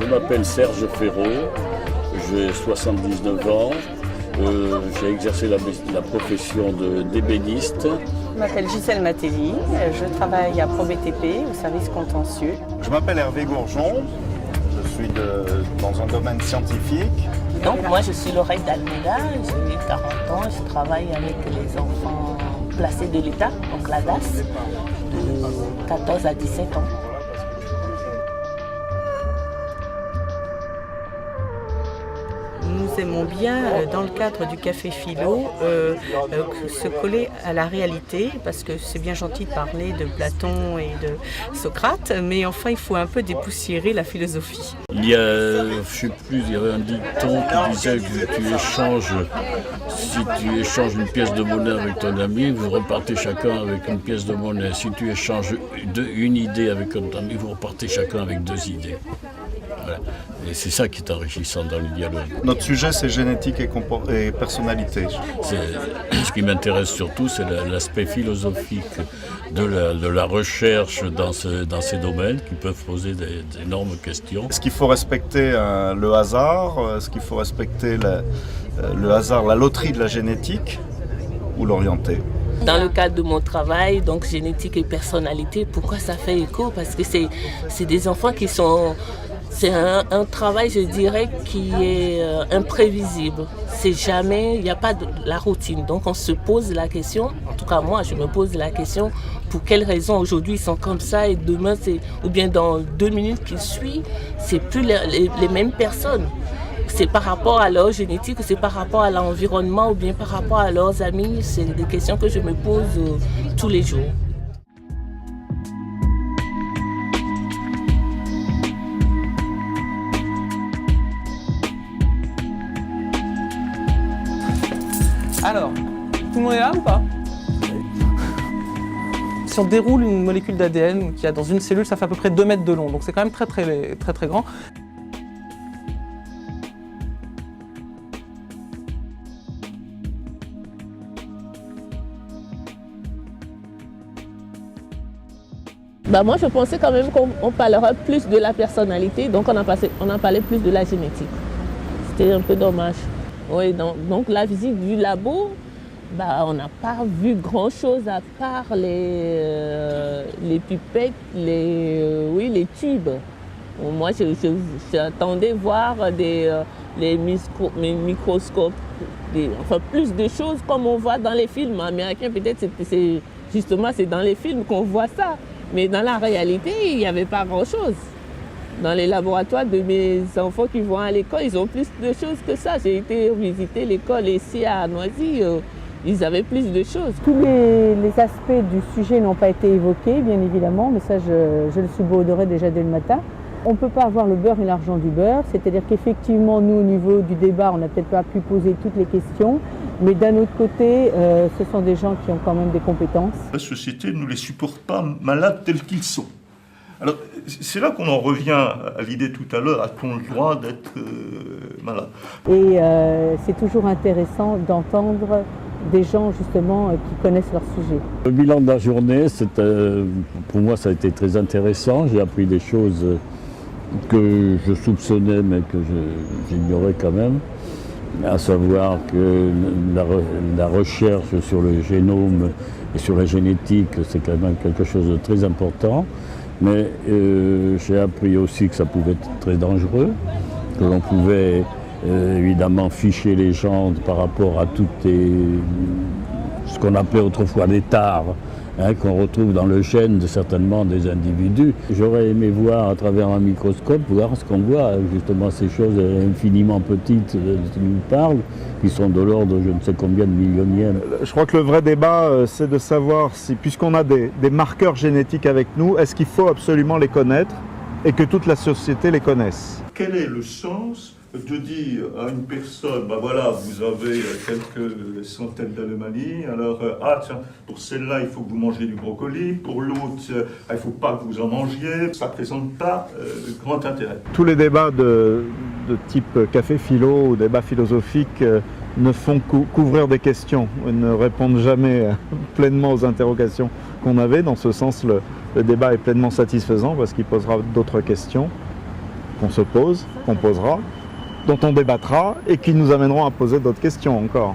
Je m'appelle Serge Ferraud, j'ai 79 ans, j'ai exercé la profession d'ébéniste. Je m'appelle Gisèle Matelli, je travaille à ProBTP, au service contentieux. Je m'appelle Hervé Gourjon, je suis dans un domaine scientifique. Donc moi je suis Laurette d'Almeida, j'ai 40 ans, je travaille avec les enfants placés de l'État, donc la DAS, de 14 à 17 ans. Nous aimons bien, dans le cadre du Café Philo, se coller à la réalité, parce que c'est bien gentil de parler de Platon et de Socrate, mais enfin il faut un peu dépoussiérer la philosophie. Il y a, il y avait un dicton qui disait que si tu échanges une pièce de monnaie avec ton ami, vous repartez chacun avec une pièce de monnaie. Si tu échanges une idée avec ton ami, vous repartez chacun avec 2 idées. Voilà. Et c'est ça qui est enrichissant dans le dialogue. Notre sujet, c'est génétique et personnalité. Ce qui m'intéresse surtout, c'est l'aspect philosophique de la recherche dans ces domaines qui peuvent poser d'énormes questions. Est-ce qu'il faut respecter le hasard? Est-ce qu'il faut respecter le hasard, la loterie de la génétique ou l'orienter? Dans le cadre de mon travail, donc génétique et personnalité, pourquoi ça fait écho? Parce que c'est des enfants qui sont... C'est un travail, je dirais, qui est imprévisible. C'est jamais, il n'y a pas de la routine. Donc on se pose la question, en tout cas moi je me pose la question, pour quelles raisons aujourd'hui ils sont comme ça et demain ou bien dans 2 minutes qui suivent, c'est plus les mêmes personnes. C'est par rapport à leur génétique, c'est par rapport à l'environnement ou bien par rapport à leurs amis. C'est des questions que je me pose tous les jours. Alors, tout le monde est là ou pas? Si on déroule une molécule d'ADN qu'il y a dans une cellule, ça fait à peu près 2 mètres de long, donc c'est quand même très grand. Moi je pensais quand même qu'on parlerait plus de la personnalité, donc on en parlait plus de la génétique. C'était un peu dommage. Oui, donc la visite du labo, on n'a pas vu grand-chose à part les pipettes, les tubes. Moi, j'attendais voir les microscopes, plus de choses comme on voit dans les films américains. Peut-être c'est dans les films qu'on voit ça, mais dans la réalité, il n'y avait pas grand-chose. Dans les laboratoires de mes enfants qui vont à l'école, ils ont plus de choses que ça. J'ai été visiter l'école ici à Noisy, ils avaient plus de choses. Tous les aspects du sujet n'ont pas été évoqués, bien évidemment, mais ça je le subodorais déjà dès le matin. On ne peut pas avoir le beurre et l'argent du beurre, c'est-à-dire qu'effectivement, nous, au niveau du débat, on n'a peut-être pas pu poser toutes les questions, mais d'un autre côté, ce sont des gens qui ont quand même des compétences. La société ne les supporte pas malades tels qu'ils sont. Alors, c'est là qu'on en revient à l'idée tout à l'heure, a-t-on le droit d'être malade? Et c'est toujours intéressant d'entendre des gens justement qui connaissent leur sujet. Le bilan de la journée, pour moi ça a été très intéressant. J'ai appris des choses que je soupçonnais mais que j'ignorais quand même. À savoir que la recherche sur le génome et sur la génétique, c'est quand même quelque chose de très important. Mais j'ai appris aussi que ça pouvait être très dangereux, que l'on pouvait évidemment ficher les gens par rapport à ce qu'on appelait autrefois des tares, qu'on retrouve dans le gène certainement des individus. J'aurais aimé voir à travers un microscope, voir ce qu'on voit, justement ces choses infiniment petites qui nous parlent, qui sont de l'ordre de je ne sais combien de millionièmes. Je crois que le vrai débat, c'est de savoir si, puisqu'on a des marqueurs génétiques avec nous, est-ce qu'il faut absolument les connaître et que toute la société les connaisse? Quel est le sens de dire à une personne, voilà, vous avez quelques centaines d'anomalies, alors, tiens, pour celle-là, il faut que vous mangez du brocoli, pour l'autre, il ne faut pas que vous en mangiez, ça ne présente pas grand intérêt. Tous les débats de type café philo ou débat philosophique ne font qu'ouvrir des questions, ne répondent jamais pleinement aux interrogations qu'on avait. Dans ce sens, le débat est pleinement satisfaisant parce qu'il posera d'autres questions. qu'on se pose, qu'on posera, dont on débattra et qui nous amèneront à poser d'autres questions encore.